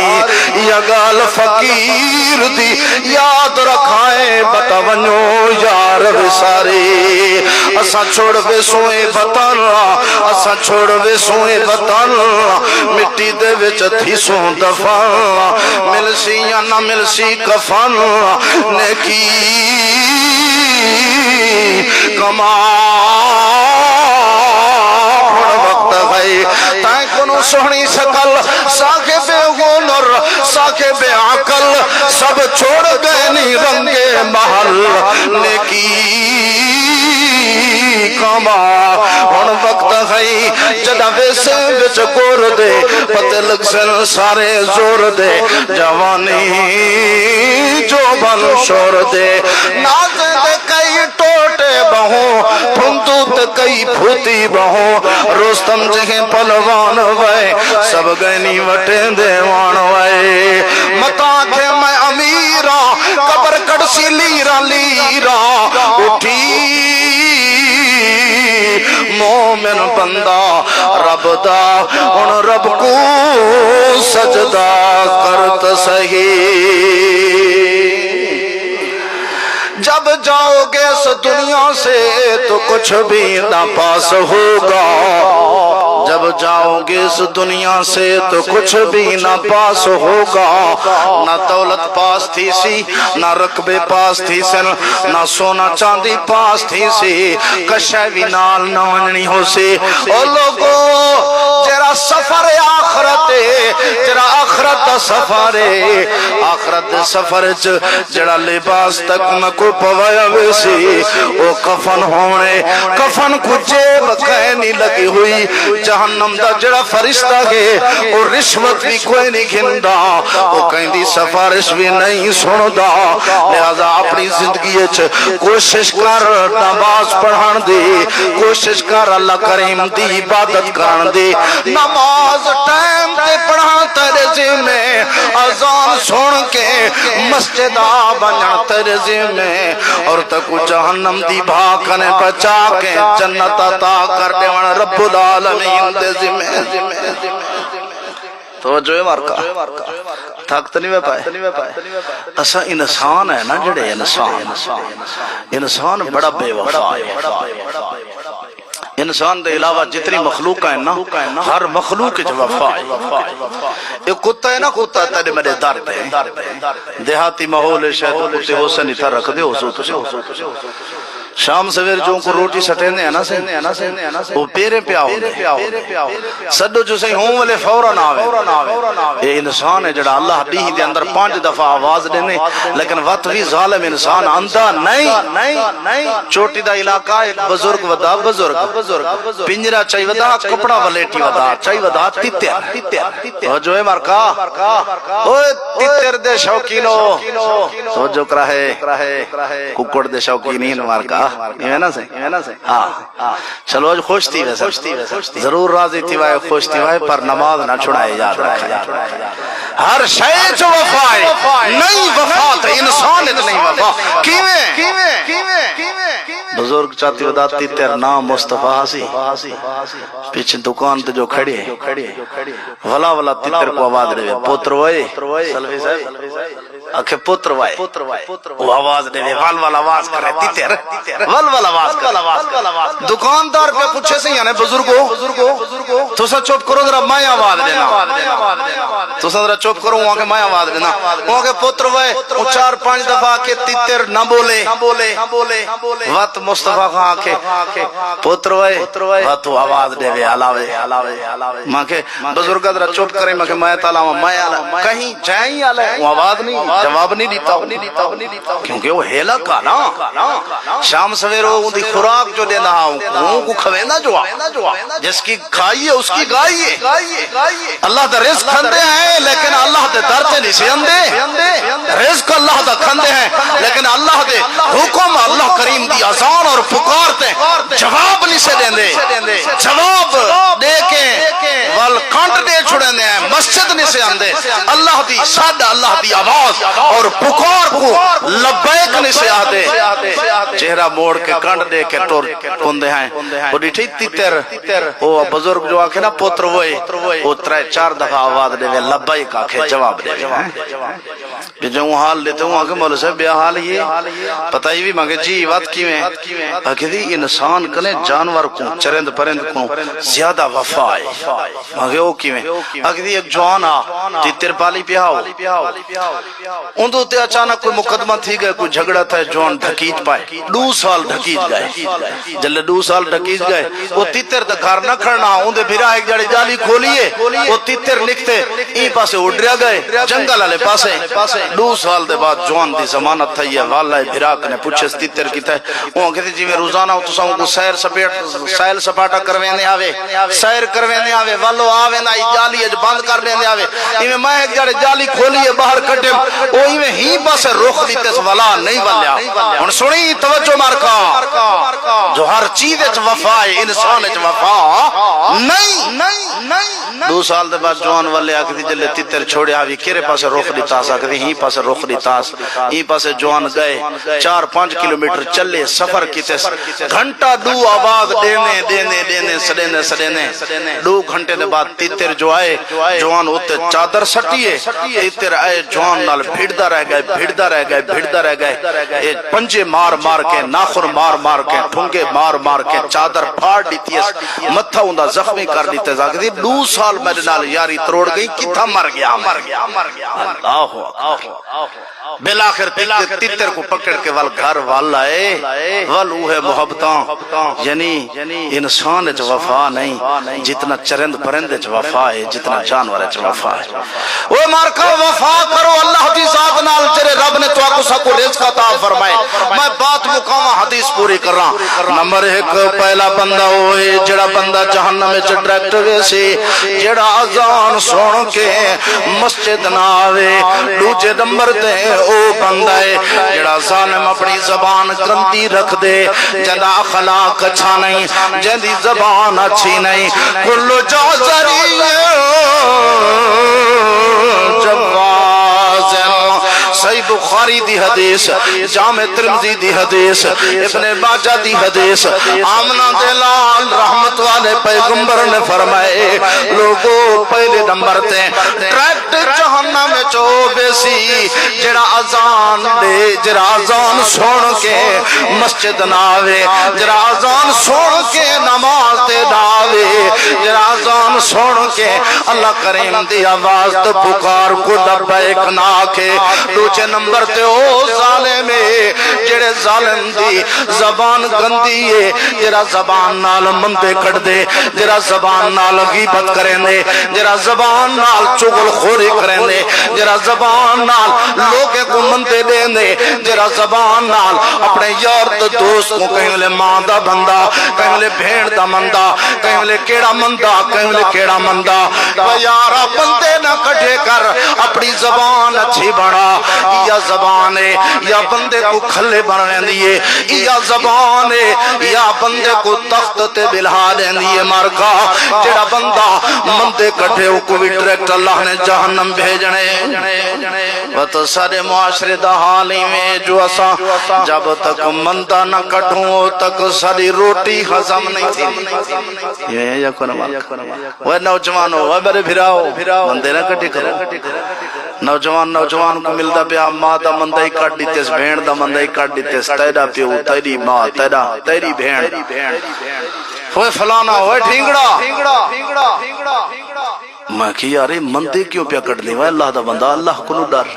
یا گال فقیر دی یاد رکھائیں بتا ونو یار وساری اسا چھوڑ بے سوئے وطن اسا چھوڑ بے سوئے وطن مٹی دے وچ تھی سو دفن ملسی یا نہ ملسی کفن نیکی کما وقت ہے تائیں کنو سہنی شکل صاحب ہنر صاحب عقل سب چھوڑ گئے نی رنگے محل نیکی کما ہن وقت ہے جدا ویسے وچ گور دے پتے لگ سن سارے زور دے جوانی جو بن شور دے نازے دے کئی ٹوٹے بہوں پھندوت کئی پھوتی بہوں روستم جہیں پلوان وے سب گنی وٹے دیوان وے متا کہ میں امیرا قبر کڑسی لیرا لیرا اٹھی مومن بندہ رب دا ان رب کو سجدہ کرت سہی جب جاؤ گے اس دنیا سے تو کچھ بھی نہ پاس ہوگا جب جاؤ گے اس دنیا سے تو کچھ بھی نہ پاس ہوگا نہ دولت پاس تھی سی نہ رقبے پاس تھی سن نہ سونا چاندی پاس تھی سی کشیوی نال نہ وننی ہو سی او لوگو جرا سفر آخرت جرا آخرت سفر آخرت سفر جڑا لباس تک نہ کو پوایا ویسی او کفن ہونے کفن کو جیب کہنی لگی ہوئی جہنم دا جڑا فرشتہ ہے او رشوت بھی کوئی نہیں گھندا او کہیں دی سفارش بھی نہیں سندا لہذا اپنی زندگی کوشش کر نماز پڑھان دے کوشش کر اللہ کریم دی عبادت کران دے نماز ٹائم تے پڑھان تیرے ذمہ اذان سن کے مسجد آ بنان تیرے ذمہ اور تکو جہنم دی بھاکنے بچا کے جنت عطا عطا کر دے رب العالمین دے ذمہ توجہ ہے مارکا تھک تو نہیں پائے اسا انسان ہے نا جڑے انسان بڑا بے وفا ہے انسان دے علاوہ جتنی مخلوق ہیں نا ہر مخلوق جو وفا ہے ایک کتا ہے نا کتا تیرے میرے در پہ دیہاتی ماحول ہے شاید کتے ہو سے نہیں تھا رکھ دے ہو سو شام سویر جو کو روٹی سٹینے ہیں نا سے وہ پیرے پہ آؤ سڈو جو سہی ہوں والے فوراً آوے یہ انسان ہے جڑا اللہ دیہی دے اندر 5 دفعہ آواز دینے لیکن وقت بھی ظالم انسان اندھا نہیں چوٹی دا علاقہ ایک بزرگ ودا بزرگ پنجرہ چاہی ودا کپڑا ولیٹی ودا چاہی ودا تیتر جو ہے مارکا اوہ تیتر دے شوقینو سوچو کراہے ککڑ دے شوقینین مارکا چلو آج خوش تھی ویسے ضرور راضی تھی وائے خوش تھی وائے پر نماز نہ چھڑائے یاد رکھے ہر شے جو وفا ہے نہیں وفا تو انسان ہے نہیں وفا کیویں بزرگ چاہتی وداتی تیر نام مصطفیٰ سی پیچھے دکان تے جو کھڑی ہے ولا تیتر کو آواز دے پوتر وائے سلوی صاحب آکھے پوتر وائے وہ آواز دے ول آواز کرے تیتر ول آواز کر دکاندار پہ پوچھے سے یعنی بزرگو تو سا چوپ کرو ذرا میں آواز دینا تو سا ذرا چوپ کرو وہاں کے میں آواز دینا وہاں کے پتر وائے 4-5 دفعہ کے تیتر نہ بولے وقت مصطفیٰ خواہ کے پتر وائے وقت وہ آواز دے وے علاوے ماں کے بزرگا ذرا چوپ کریں ماں کے میں تعالیٰ میں آلہ کہیں جائیں آلہ وہ آواز نہیں جواب نہیں دیتا کیونکہ وہ ہیلا کا نا شام سویرو ان دی خوراک جو دینا ہوں کو کھوینا جو جس کی کھائیے اس کی گائیے اللہ دا رزق کھندے ہیں لیکن اللہ دے درتے نہیں سے اندے رزق اللہ دا کھندے ہیں لیکن اللہ دے حکم اللہ کریم دی اذان اور پکارتے جواب نہیں سے دیندے جواب دے کے والکانٹ دے چھوڑے ہیں مسجد نہیں سے اندے اللہ دی سادہ اللہ دی آواز اور پکار کو لبیک نہیں سے آدے چہرہ موڑ کے کانٹ دے کے ٹور کندے ہیں وہ ڈیٹھی تیتر وہ بزرگ جو آکے نا پوتر ہوئے وہ 3-4 دفعہ آواز دے وے لبیک آکے جواب دے وے جو حال لیتے ہوں آکے مولا صاحب بیا حال یہ پتہ ہی بھی مانگے جی وقت کی میں آکے دی انسان کنے جانور کو چرند پرند کو زیادہ وفا ہے مانگے وہ کی میں آکے دی ایک جوانا تیتر پالی پیاؤ ان دو تے اچانک کوئی مقدمہ تھی گئے کوئی جھگڑا تھا جوان ڈھکیج پائے 2 سال ڈھکیج گئے جلے 2 سال ڈھکیج گئے وہ تیتر دکھار نہ کھڑنا ان دے بھیرا ایک جڑے جالی کھولیے وہ تیتر نکتے این پاسے اڈریا گئے جنگل والے پاسے 2 سال دے بعد جوان دی زمانت تھا یہ واللہ بھیراک نے پوچھے تیتر کی تھے وہ کہتے جی میں روزانہ ہوں تو ساں کو سیر سپاٹا کروینے آوے سیر کروینے آوے والو آوے نا جالی اج بند کر دینے آوے میں ایک جڑے جالی کھولیے باہر کٹے وہ ہی پاسے رخ دیتے سوالا نہیں والیا ان سنی توجہ مارکا جو ہر چیز اچ وفا ہے انسان اچ وفا نہیں 2 سال دے بعد جوان والے آکھتی جلے تیتر چھوڑے آوی کیرے پاسے رخ دیتا آکھتی ہی پاسے رخ دیتا ہی پاسے جوان گئے 4-5 کلومیٹر چلے سفر کیتے گھنٹہ 2 آواز دینے سڑینے 2 گھنٹے دے بعد تیتر جو آئے جوان ہوتے چادر سٹیے تیتر آئے جوان نال بھیڑدہ رہ گئے پنجے مار کے ناخن مار کے ٹھنگے مار کے چادر پھاڑ دیتی ہے متھا ہوندہ زخمی کر دیتے زاکتی 2 سال میرے نال یاری تروڑ گئی کتھا مر گیا اللہ بلاخر تیتر کو پکڑ کے وال گھر وال آئے وال اوہ محبتاں یعنی انسان اچ وفا نہیں جتنا چرند پرند اچ وفا ہے جتنا جانور اچ وفا ہے وہ مارکا وفا کرو اللہ دی ذات نال تیرے رب نے تو آکو سکو رزق عطا فرمائے میں بات مقامہ حدیث پوری کر رہا نمبر 1 پہلا بندہ ہوئے جڑا بندہ جہنم میں ڈائریکٹ ویسے جڑا اذان سن کے مسجد نہ آوے دوجے نمبر تے او بندہ ہے جڑا ظالم اپنی زبان گندی رکھ دے جدا اخلاق اچھا نہیں جدی زبان اچھی نہیں کل جازری صحیح بخاری دی حدیث جامع ترمذی دی حدیث ابن ماجہ دی حدیث آمنہ دلال رحمت پالے پیغمبر نے فرمائے لوگوں پہلے نمبر تے ڈائریکٹ جہنم میں چوبے سی جڑا اذان دے جڑا اذان سن کے مسجد نہ آوے جڑا اذان سن کے نماز تے نہ آوے جڑا اذان سن کے اللہ کریم دی آواز تے پکار کو لبیک نہ آکھے دوسرے نمبر تے او ظالم ہے جڑے ظالم دی زبان گندی ہے جڑا زبان نال مندے کٹ دے جڑا زبان نال غیبت کریں دے جڑا زبان نال چغل خوری کریں دے جڑا زبان نال لوگے کو مندے دے دے جڑا زبان نال اپنے یار تے دوست کو کہیں لے ماں دا بندہ کہیں لے بھیڑ دا مندہ کہیں لے کیڑا مندہ کہیں لے کیڑا مندہ یارا بندے نہ کٹھے کر اپنی زبان اچھی بڑھا یا زبان ہے یا بندے کو کھلے بڑھنے دیئے یا زبان ہے یا بندے کو تخت تے بلہا دیں دیئے مرکا جڑا بندہ مندے کٹھے ہو کو بھی ڈائریکٹ اللہ نے جہنم بھیجنے وہ تو سارے معاشرے دا حالی میں جو اسا جب تک مندہ نہ کٹھوں تک ساری روٹی ہضم نہیں تھی یہ یا وہ نوجوانوں وہ میرے بھراؤ مندے نہ کٹھی کرو نوجوان کو ملتا پیا ماں دا مندہ ہی کٹ دیتے بھین دا مندہ ہی کٹ دیتے تیرا پیو تیری ماں تیری بھین ہوئے فلانا ہوئے ٹھینگڑا میں کہ یارے مندے کیوں پیا کٹ دی اللہ دا بندہ اللہ کو ڈر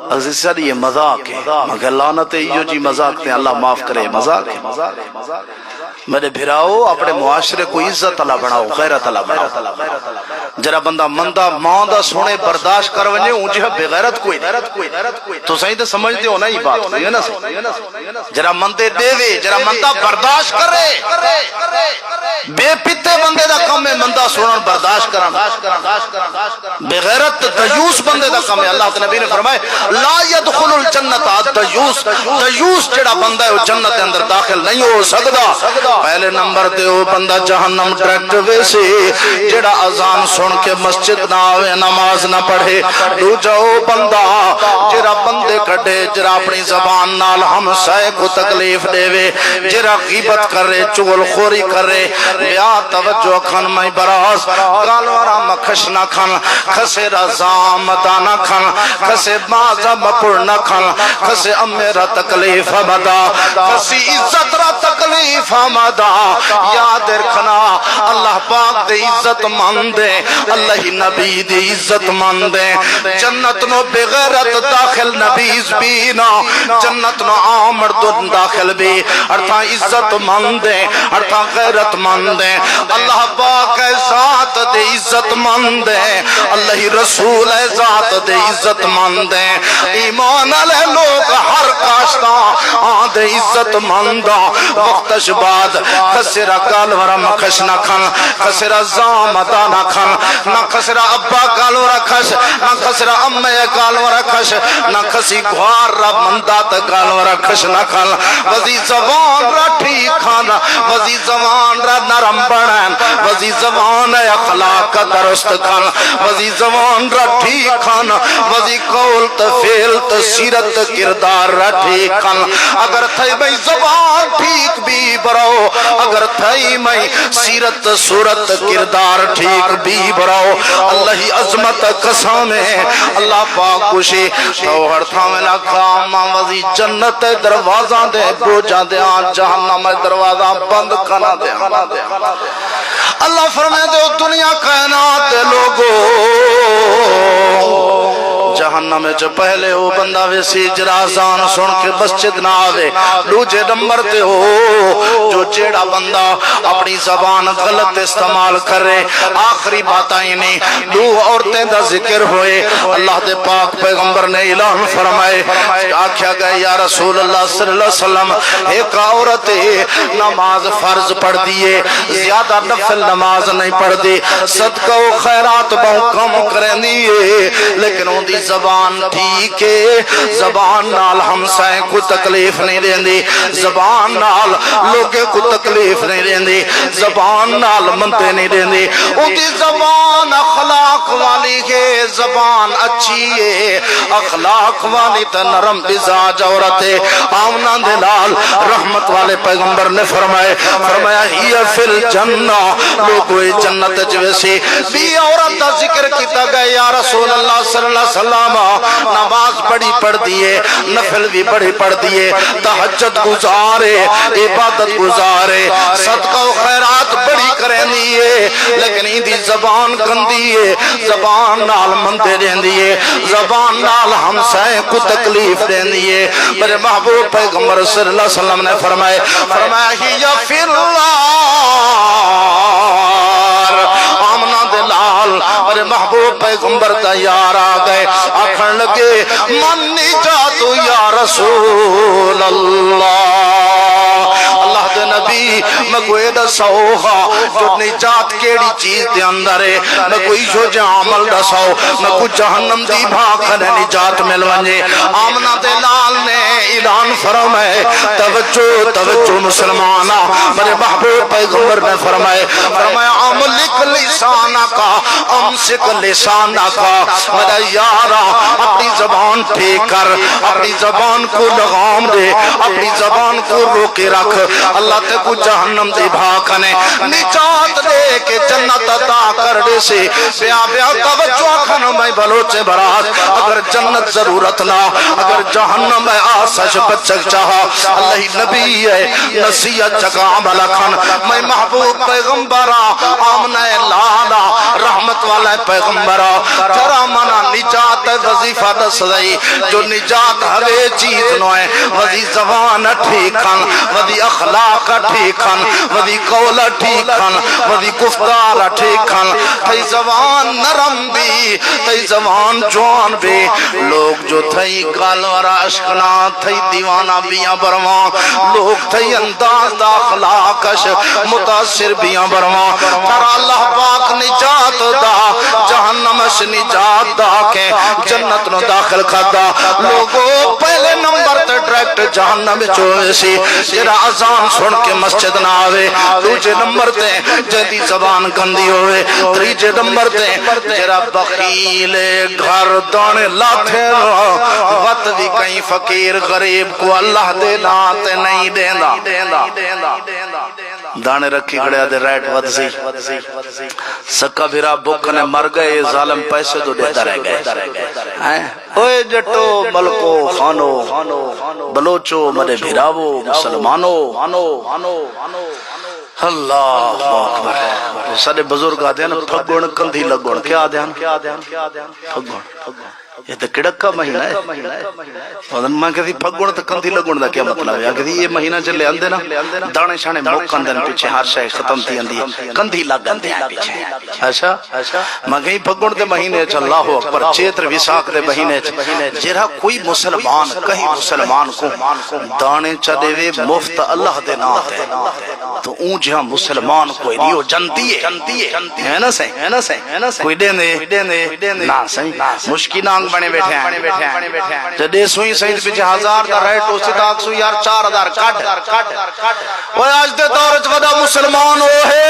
عزیز سر یہ مذاق ہے مگر لعنت ایو جی مذاق تے اللہ معاف کرے مذاق ہے میرے بھراؤ اپنے معاشرے کو عزت اللہ بناؤ غیرت اللہ بناؤ جرا بندہ مندہ ماں دا سونے برداشت کر ونجے اونجی ہے بغیرت کوئی تو صحیح تے سمجھتے ہو نا یہ بات یہ نا جرا مندے دے وے جرا مندہ برداشت کرے بے پتے بندے دا کم ہے مندہ سونا برداشت کرنا بغیرت دیوس بندے دا کم ہے اللہ کے نبی نے فرمائے لا يدخل الجنت دیوس جڑا بندہ ہے وہ جنت اندر داخل نہیں ہو سکتا پہلے نمبر دے وہ بندہ جہنم ڈائریکٹ ویسے جڑا اذان سن کے مسجد نہ آوے نماز نہ پڑھے دوجا وہ بندہ جڑا بندے کٹے جڑا اپنی زبان نال ہمسائے کو تکلیف دے وے جڑا غیبت کرے چغل خوری کرے بیا توجہ کھن میں براز گالوارا مکھش نہ کھن کھسے رضام دانا کھن کھسے مازا مپڑ نہ کھن کھسے امیرا تکلیف مدا کھسی عزت را تکلیف مدا یاد رکھنا اللہ پاک دے عزت مندے اللہ نبی دے عزت مندے جنت نو بغیرت داخل نبیز بینا جنت نو آمر دن داخل بھی ارتھا عزت مندے ارتھا غیرت مندے اللہ پاک ذات دے عزت مندے اللہ رسول ذات دے عزت مندے ایمان علیہ لوگ ہر کاشتا آدھے عزت مندہ وقتش بعد خسرہ کالورا مکھش نہ کھن خسرہ زامتا نہ کھن نہ خسرہ ابا کالورا کھش نہ خسرہ امی کالورا کھش نہ خسی گوار را مندات کالورا کھش نہ کھن وزی زبان را ٹھیک کھن وزی زبان را نرم بڑھن وزی زبان اخلاق درست کھن وزی زبان را ٹھیک کھن وزی قول تفیل تسیرت کردار را ٹھیک کھن اگر تھئی بھئی زبان ٹھیک بھی برو اگر تھئی میں سیرت صورت کردار ٹھیک بھی برو اللہ عظمت قسم ہے اللہ پاک کشی توہر تھاملہ کام وزی جنت دروازہ دے بوجہ دے آن جہنم دروازہ بند کنا دے اللہ فرمائے دے دنیا کائنات دے لوگو جہنم جو پہلے ہو بندہ ویسی جرازان سن کے مسجد نہ آوے دوجے نمبر تے ہو جو جیڑا بندہ اپنی زبان غلط استعمال کرے آخری بات آئینی دو عورتیں دا ذکر ہوئے اللہ دے پاک پیغمبر نے اعلان فرمائے آکھیا گئے یا رسول اللہ صلی اللہ علیہ وسلم ایک عورت نماز فرض پڑھ دیئے زیادہ نفل نماز نہیں پڑھ دی صدقہ و خیرات بہت کم کریں دیئے لیکن ان دی زبان ٹھیک ہے زبان نال ہمسائے کو تکلیف نہیں دیندی زبان نال لوگے کو تکلیف نہیں دیندی زبان نال منتے نہیں دیندی اُنکی زبان اخلاق والی ہے زبان اچھی ہے اخلاق والی تا نرم مزاج عورت ہے آمنہ دلال رحمت والے پیغمبر نے فرمایا ہی فی الجنہ لوگوئے جنت جویسی بھی عورت دا ذکر کیتا گئے یا رسول اللہ صلی اللہ علیہ وسلم نماز بڑی پڑھ دیئے نفل بھی بڑی پڑھ دیئے تہجد گزارے عبادت گزارے صدقہ و خیرات بڑی کریں دیئے لیکن ہی دی زبان گندی ہے زبان نال مندے دیں دیئے زبان نال ہمسائے کو تکلیف دیں دیئے میرے محبوب پیغمبر صلی اللہ علیہ وسلم نے فرمایا ہی یا فی اللہ آمنہ دلال میرے محبوب پیغمبر تیار آگئے آکھن لگے من نجاتو یا رسول اللہ اللہ دے نبی میں کوئی دساؤگا جو نجات کیڑی چیز دے اندر ہے میں کوئی جو عمل دساؤ میں کوئی جہنم دی بھاکھنے نجات مل ونجے آمنہ دلال نے اعلان فرمائے توجہ مسلمانہ میرے محبوب پیغمبر نے فرمایا املک لسانہ کا امسک لسانہ کا میرا یارا اپنی زبان ٹھیک کر اپنی زبان کو لغام دے اپنی زبان کو روکے رکھ اللہ تے کو جہنم دی بھاکنے نجات دے کے جنت عطا کر دے سے بیا توجہ کھنو میں بلوچے برات اگر جنت ضرورت نہ اگر جہنم میں آسش بچک چاہا اللہ نبی ہے نصیحت چکا عمل کھن میں محبوب پیغمبرہ آمنہ لالا رحمت والا پیغمبرہ ترا منا نجات وظیفہ دس دئی جو نجات ہوئے چیز نوئے وذی زبان ٹھیکن وذی اخلاق ٹھیکن وذی قول ٹھیکن وذی گفتار ٹھیکن تھی زبان نرم بھی تھی زبان جوان بھی لوگ جو تھی کالورا عشقنا تھی دیوانہ بیاں برواں لوگ تھی انداز دا اخلاقش متاثر بیاں برواں ترا اللہ پاک نجات دا جہنمش نجات دا کے جنت نو داخل کھدا لوگوں پہلے نمبر تے ڈائریکٹ جہنم چوئے سی جرا اذان سن کے مسجد نہ آوے دوجے نمبر تے جدی زبان گندی ہوئے تریجے نمبر تے جرا بخیل گھر دونے لاتے وقت بھی کہیں فقیر غریب کو اللہ دے لاتے نہیں دینا دانے رکھی کھڑے آدھے ریٹ ودزی سکا بھیرا بکنے مر گئے ظالم پیسے تو دیتا رہ گئے اوے جٹو ملکو خانو بلوچو مدے بھیراو مسلمانو اللہ اکبر سارے بزرگ آدھے ہیں پھگوڑ کندھی لگوڑ کیا آدھے ہیں پھگوڑ یہ تو کڑکا مہینہ ہے میں کہتی پھگوڑ تو کندھی لگوڑ دا کیا مطلب ہے کہتی یہ مہینہ چلے اندے نا دانے شانے موکن دن پیچھے ہر شاہ ختم تھی اندی کندھی لگ اندے ہیں پیچھے اچھا میں کہیں پھگوڑ دے مہینے چا اللہ اکبر چیتر وساق دے مہینے جرہا کوئی مسلمان کہیں مسلمان کو دانے چا دے وے مفت اللہ دے نات ہے تو اون جہاں مسلمان کوئی نہیں ہو جنتی ہے نا سہیں کوئی دے دے نا سہیں مشکل آنگ بنے بیٹھے ہیں جدے سوئی سہید پیچھے 1000 دا ریٹ اسی تاک سوئی یار 4000 کٹ وہ آج دے دورت ودا مسلمان ہو ہے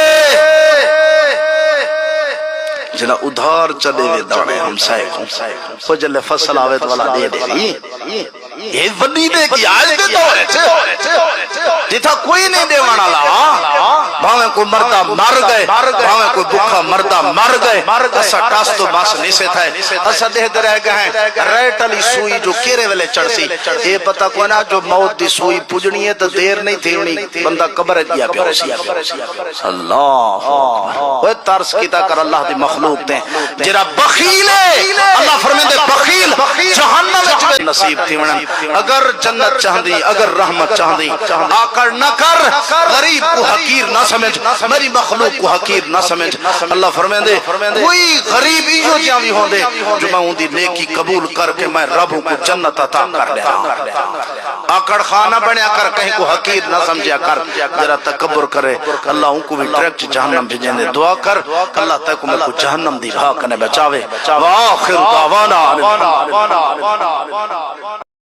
جنا ادھار چلے دے دوڑے ہم سائے کو جلے فصل آویت والا دے دے یہ وڈی دے کی آج دے دورت جتا کوئی نہیں دے وانا لا بھاویں کوئی مردہ مر گئے بھاویں کوئی بکھا مردہ مر گئے اسا ٹاس تو باس نیسے تھا اسا دے دے رہ گئے ہیں ریٹ علی سوئی جو کیرے والے چڑھ سی یہ پتا کوئی نا جو موت دی سوئی پوجنی ہے تو دیر نہیں تھی انہی بندہ قبر دیا پہ اسی اللہ وہ ترس کیتا کر اللہ دی مخلوق دیں جرا بخیل ہے اللہ فرمین دے بخیل جہنم نصیب تھی ونن اگر جنت چاہندی اگر رحمت چاہندی آکڑ نہ کر غریب کو حقیر نہ سمجھ میری مخلوق کو حقیر نہ سمجھ اللہ فرمیندے کوئی غریب ایو جاوی ہوندے جو میں ان دی نیکی قبول کر کے میں رب کو جنت عطا کر لے آکڑ خانہ بنیا کر کہیں کو حقیر نہ سمجھیا کر ذرا تکبر کرے اللہ ان کو بھی ڈائریکٹ جہنم بھیجیں دے دعا کر اللہ تک میں کو جہنم دی راہ کنے بچاوے وآخر دعوانا